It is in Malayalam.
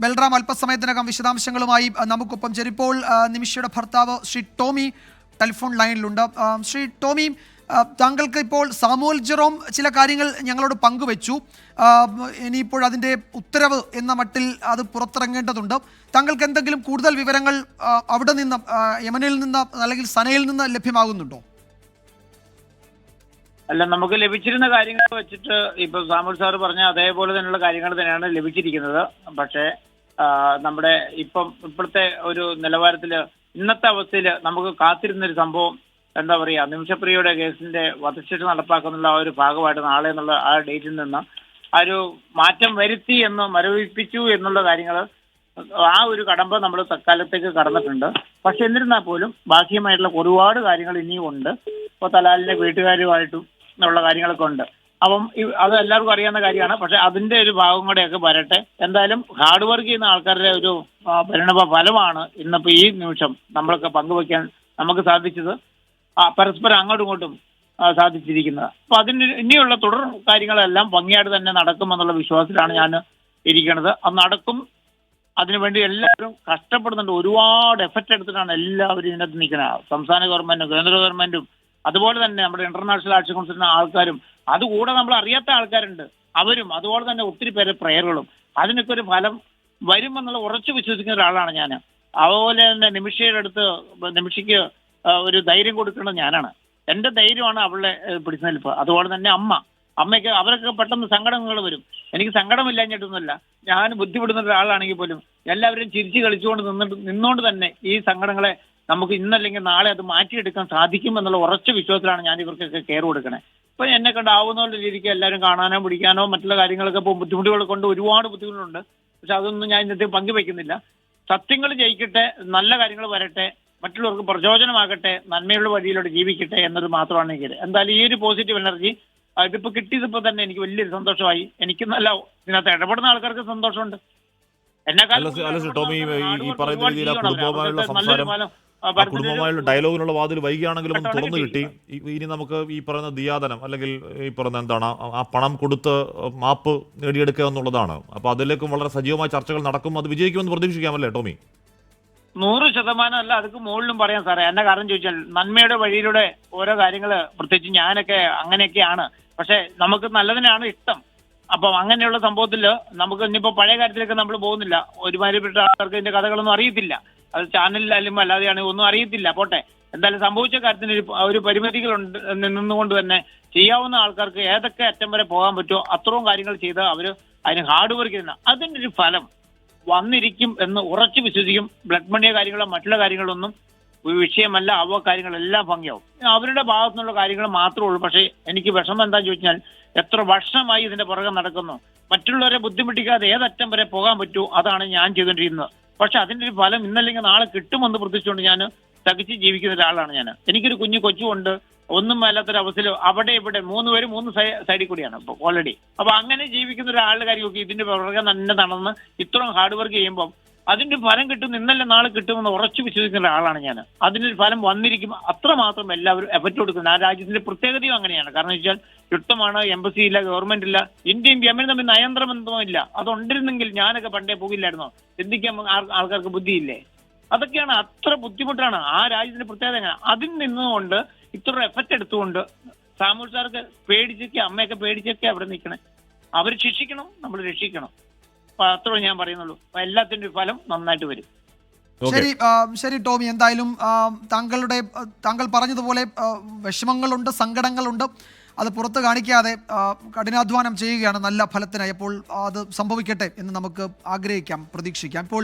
ബൽറാം അല്പസമയത്തിനകം വിശദാംശങ്ങളുമായി നമുക്കൊപ്പം ചേരിപ്പോൾ നിമിഷയുടെ ഭർത്താവ് ശ്രീ ടോമി ടെലിഫോൺ ലൈനിലുണ്ട്. ശ്രീ ടോമി, താങ്കൾക്ക് ഇപ്പോൾ സാമുവൽ ജെറോം ചില കാര്യങ്ങൾ ഞങ്ങളോട് പങ്കുവച്ചു. ഇനിയിപ്പോൾ അതിൻ്റെ ഉത്തരവ് എന്ന മട്ടിൽ അത് പുറത്തിറങ്ങേണ്ടതുണ്ട്. താങ്കൾക്ക് എന്തെങ്കിലും കൂടുതൽ വിവരങ്ങൾ അവിടെ നിന്ന്, യമനിൽ നിന്ന് അല്ലെങ്കിൽ സനയിൽ നിന്ന് ലഭ്യമാകുന്നുണ്ടോ? അല്ല, നമുക്ക് ലഭിച്ചിരുന്ന കാര്യങ്ങൾ വെച്ചിട്ട് ഇപ്പൊ സാമുൽ സാർ പറഞ്ഞ അതേപോലെ തന്നെയുള്ള കാര്യങ്ങൾ തന്നെയാണ് ലഭിച്ചിരിക്കുന്നത്. പക്ഷേ നമ്മുടെ ഇപ്പോഴത്തെ ഒരു നിലവാരത്തില് ഇന്നത്തെ അവസ്ഥയിൽ നമുക്ക് കാത്തിരുന്നൊരു സംഭവം എന്താ പറയാ, നിമിഷപ്രിയയുടെ കേസിന്റെ വധശിക്ഷ നടപ്പാക്കുന്നുള്ള ആ ഒരു ഭാഗമായിട്ട് നാളെ എന്നുള്ള ആ ഡേറ്റിൽ നിന്ന് ആ ഒരു മാറ്റം വരുത്തി എന്ന് മരവിപ്പിച്ചു എന്നുള്ള കാര്യങ്ങൾ, ആ ഒരു കടമ്പ നമ്മൾ തൽക്കാലത്തേക്ക് കടന്നിട്ടുണ്ട്. പക്ഷെ എന്നിരുന്നാൽ പോലും ബാഹ്യമായിട്ടുള്ള ഒരുപാട് കാര്യങ്ങൾ ഇനിയും ഉണ്ട്. ഇപ്പോൾ തലാലിന്റെ വീട്ടുകാരുമായിട്ടും ഉള്ള കാര്യങ്ങളൊക്കെ ഉണ്ട്. അപ്പം അത് എല്ലാവർക്കും അറിയാവുന്ന കാര്യമാണ്. പക്ഷെ അതിന്റെ ഒരു ഭാഗം കൂടെയൊക്കെ വരട്ടെ. എന്തായാലും ഹാർഡ് വർക്ക് ചെയ്യുന്ന ആൾക്കാരുടെ ഒരു പരിണത ഫലമാണ് ഇന്നിപ്പോൾ ഈ നിമിഷം നമ്മളൊക്കെ പങ്കുവയ്ക്കാൻ നമുക്ക് സാധിച്ചത്, പരസ്പരം അങ്ങോട്ടും ഇങ്ങോട്ടും സാധിച്ചിരിക്കുന്നത്. അപ്പൊ അതിന് ഇനിയുള്ള തുടർ കാര്യങ്ങളെല്ലാം ഭംഗിയായിട്ട് തന്നെ നടക്കുമെന്നുള്ള വിശ്വാസത്തിലാണ് ഞാൻ ഇരിക്കുന്നത്. അത് നടക്കും. അതിനുവേണ്ടി എല്ലാവരും കഷ്ടപ്പെടുന്നുണ്ട്. ഒരുപാട് എഫർട്ട് എടുത്തിട്ടാണ് എല്ലാവരും ഇതിനകത്ത് നിൽക്കുന്നത്. സംസ്ഥാന ഗവൺമെന്റും കേന്ദ്ര ഗവൺമെന്റും അതുപോലെ തന്നെ നമ്മുടെ ഇന്റർനാഷണൽ ആക്ഷൻ കൗൺസിലിന്റെ ആൾക്കാരും, അതുകൂടെ നമ്മൾ അറിയാത്ത ആൾക്കാരുണ്ട്, അവരും അതുപോലെ തന്നെ ഒത്തിരി പേര് പ്രയറുകളും. അതിനൊക്കെ ഒരു ഫലം വരുമെന്നുള്ള ഉറച്ചു വിശ്വസിക്കുന്ന ഒരാളാണ് ഞാൻ. അതുപോലെ തന്നെ നിമിഷയുടെ അടുത്ത് നിമിഷയ്ക്ക് ഒരു ധൈര്യം കൊടുക്കേണ്ടത് ഞാനാണ്. എന്റെ ധൈര്യമാണ് അവളുടെ പിടിച്ചു നിൽപ്പ്. അതുപോലെ തന്നെ അമ്മയ്ക്ക് അവരൊക്കെ പെട്ടെന്ന് സങ്കടങ്ങൾ വരും. എനിക്ക് സങ്കടമില്ലാഞ്ഞിട്ടൊന്നുമല്ല, ഞാൻ ബുദ്ധിപ്പെടുന്ന ഒരാളാണെങ്കിൽ പോലും എല്ലാവരും ചിരിച്ചു കളിച്ചുകൊണ്ട് നിന്നുകൊണ്ട് തന്നെ ഈ സങ്കടങ്ങളെ നമുക്ക് ഇന്നല്ലെങ്കിൽ നാളെ അത് മാറ്റിയെടുക്കാൻ സാധിക്കും എന്നുള്ള ഉറച്ച വിശ്വാസത്തിലാണ് ഞാൻ ഇവർക്കൊക്കെ കെയർ കൊടുക്കണേ. ഇപ്പൊ എന്നെ കണ്ടാവുന്ന രീതിക്ക് എല്ലാവരും കാണാനോ പിടിക്കാനോ മറ്റുള്ള കാര്യങ്ങളൊക്കെ ഇപ്പോൾ ബുദ്ധിമുട്ടുകൾ കൊണ്ട് ഒരുപാട് ബുദ്ധിമുട്ടുണ്ട്. പക്ഷെ അതൊന്നും ഞാൻ ഇന്നത്തെ പങ്കുവെക്കുന്നില്ല. സത്യങ്ങൾ ജയിക്കട്ടെ, നല്ല കാര്യങ്ങൾ വരട്ടെ, മറ്റുള്ളവർക്ക് പ്രചോദനമാകട്ടെ, നന്മയുള്ള വഴിയിലൂടെ ജീവിക്കട്ടെ എന്നത് മാത്രമാണ് എനിക്ക്. എന്തായാലും ഈ ഒരു പോസിറ്റീവ് എനർജി ഇതിപ്പോ കിട്ടിയതിപ്പോ തന്നെ എനിക്ക് വലിയൊരു സന്തോഷമായി. എനിക്ക് നല്ല ഇതിനകത്ത് ഇടപെടുന്ന ആൾക്കാർക്ക് സന്തോഷമുണ്ട്. കുടുംബമായുള്ള ഡയലോഗിനുള്ള വാതിൽ വൈകിയാണെങ്കിലും തുറന്നു കിട്ടി. ഇനി നമുക്ക് ഈ പറയുന്ന ദിയാദനം അല്ലെങ്കിൽ ഈ പറയുന്ന എന്താണ് ആ പണം കൊടുത്ത് മാപ്പ് നേടിയെടുക്കുക എന്നുള്ളതാണ്. അപ്പൊ അതിലേക്കും വളരെ സജീവമായ ചർച്ചകൾ നടക്കും. അത് വിജയിക്കുമെന്ന് പ്രതീക്ഷിക്കാമല്ലേ ടോമി? 100% അല്ല, അതൊക്കെ മുകളിലും പറയാം സാറേ. എന്നെ കാരണം ചോദിച്ചാൽ നന്മയുടെ വഴിയിലൂടെ ഓരോ കാര്യങ്ങള്, പ്രത്യേകിച്ച് ഞാനൊക്കെ അങ്ങനെയൊക്കെയാണ്. പക്ഷെ നമുക്ക് നല്ലതിനാണ് ഇഷ്ടം. അപ്പം അങ്ങനെയുള്ള സംഭവത്തിൽ നമുക്ക് ഇനിയിപ്പോ പഴയ കാര്യത്തിലേക്ക് നമ്മൾ പോകുന്നില്ല. ഒരുമാതിരിപ്പെട്ട ആൾക്കാർക്ക് ഇതിന്റെ കഥകളൊന്നും അറിയത്തില്ല. അത് ചാനലിലായാലും അല്ലാതെയാണെങ്കിൽ ഒന്നും അറിയത്തില്ല. പോട്ടെ, എന്തായാലും സംഭവിച്ച കാര്യത്തിന് ഒരു പരിമിതികളുണ്ട് നിന്നുകൊണ്ട് തന്നെ ചെയ്യാവുന്ന ആൾക്കാർക്ക് ഏതൊക്കെ അറ്റം വരെ പോകാൻ പറ്റുമോ അത്രയും കാര്യങ്ങൾ ചെയ്ത് അവര് അതിന് ഹാർഡ് വർക്ക് ചെയ്യുന്ന അതിന്റെ ഒരു ഫലം വന്നിരിക്കും എന്ന് ഉറച്ചു വിശ്വസിക്കും. ബ്ലഡ് മണിയ കാര്യങ്ങളോ മറ്റുള്ള കാര്യങ്ങളൊന്നും വിഷയമല്ല. അവ കാര്യങ്ങളെല്ലാം ഭംഗിയാവും. അവരുടെ ഭാഗത്തു നിന്നുള്ള കാര്യങ്ങൾ മാത്രമേ ഉള്ളൂ. പക്ഷേ എനിക്ക് വിഷമം എന്താണെന്ന് ചോദിച്ചാൽ, എത്ര വർഷമായി ഇതിന്റെ പുറകെ നടക്കുന്നു. മറ്റുള്ളവരെ ബുദ്ധിമുട്ടിക്കാതെ ഏതറ്റം വരെ പോകാൻ പറ്റൂ അതാണ് ഞാൻ ചെയ്തുകൊണ്ടിരിക്കുന്നത്. പക്ഷെ അതിന്റെ ഒരു ഫലം ഇന്നല്ലെങ്കിൽ നാളെ കിട്ടുമെന്ന് പ്രതീക്ഷിച്ചുകൊണ്ട് ഞാൻ തകിച്ച് ജീവിക്കുന്ന ഒരാളാണ് ഞാൻ. എനിക്കൊരു കുഞ്ഞു കൊച്ചുകൊണ്ട് ഒന്നും മേലാത്തൊരവസ്ഥയിൽ അവിടെ ഇവിടെ 3 പേര് 3 സൈഡിൽ കൂടിയാണ് ഇപ്പോൾ ഓൾറെഡി. അപ്പൊ അങ്ങനെ ജീവിക്കുന്ന ഒരാളുടെ കാര്യമൊക്കെ ഇതിന്റെ പുറകെ തന്നെ നടന്ന് ഇത്രയും ഹാർഡ് വർക്ക് ചെയ്യുമ്പോൾ അതിന്റെ ഫലം കിട്ടും, ഇന്നല്ലേ നാളെ കിട്ടുമെന്ന് ഉറച്ചു വിശ്വസിക്കുന്ന ഒരാളാണ് ഞാൻ. അതിനൊരു ഫലം വന്നിരിക്കും. അത്രമാത്രം എല്ലാവരും എഫർട്ട് കൊടുക്കുന്നത്. ആ രാജ്യത്തിന്റെ പ്രത്യേകതയും അങ്ങനെയാണ്. കാരണം വെച്ചാൽ യുദ്ധമാണ്, എംബസി ഇല്ല, ഗവൺമെന്റ് ഇല്ല, ഇന്ത്യയും യമനും തമ്മിൽ നയന്ത്രബന്ധമില്ല. അതുണ്ടിരുന്നെങ്കിൽ ഞാനൊക്കെ പണ്ടേ പോകില്ലായിരുന്നോ? ചിന്തിക്കാൻ ആൾക്കാർക്ക് ബുദ്ധിയില്ലേ? അതൊക്കെയാണ്, അത്ര ബുദ്ധിമുട്ടാണ് ആ രാജ്യത്തിന്റെ പ്രത്യേകത. അതിൽ നിന്നുകൊണ്ട് ഇത്ര എഫർട്ട് എടുത്തുകൊണ്ട് സാമുൽ സാർക്ക് പേടിച്ചൊക്കെ, അമ്മയൊക്കെ പേടിച്ചൊക്കെ അവിടെ നിൽക്കണേ. അവർ ശിക്ഷിക്കണം, നമ്മൾ രക്ഷിക്കണം. അപ്പൊ അത്ര ഞാൻ പറയുന്നുള്ളൂ. അപ്പൊ എല്ലാത്തിന്റെ ഫലം നന്നായിട്ട് വരും. ശരി ടോമി, എന്തായാലും താങ്കൾ പറഞ്ഞതുപോലെ വിഷമങ്ങളുണ്ട്, സങ്കടങ്ങളുണ്ട്. അത് പുറത്ത് കാണിക്കാതെ കഠിനാധ്വാനം ചെയ്യുകയാണ് നല്ല ഫലത്തിനായി. അപ്പോൾ അത് സംഭവിക്കട്ടെ എന്ന് നമുക്ക് ആഗ്രഹിക്കാം, പ്രതീക്ഷിക്കാം. ഇപ്പോൾ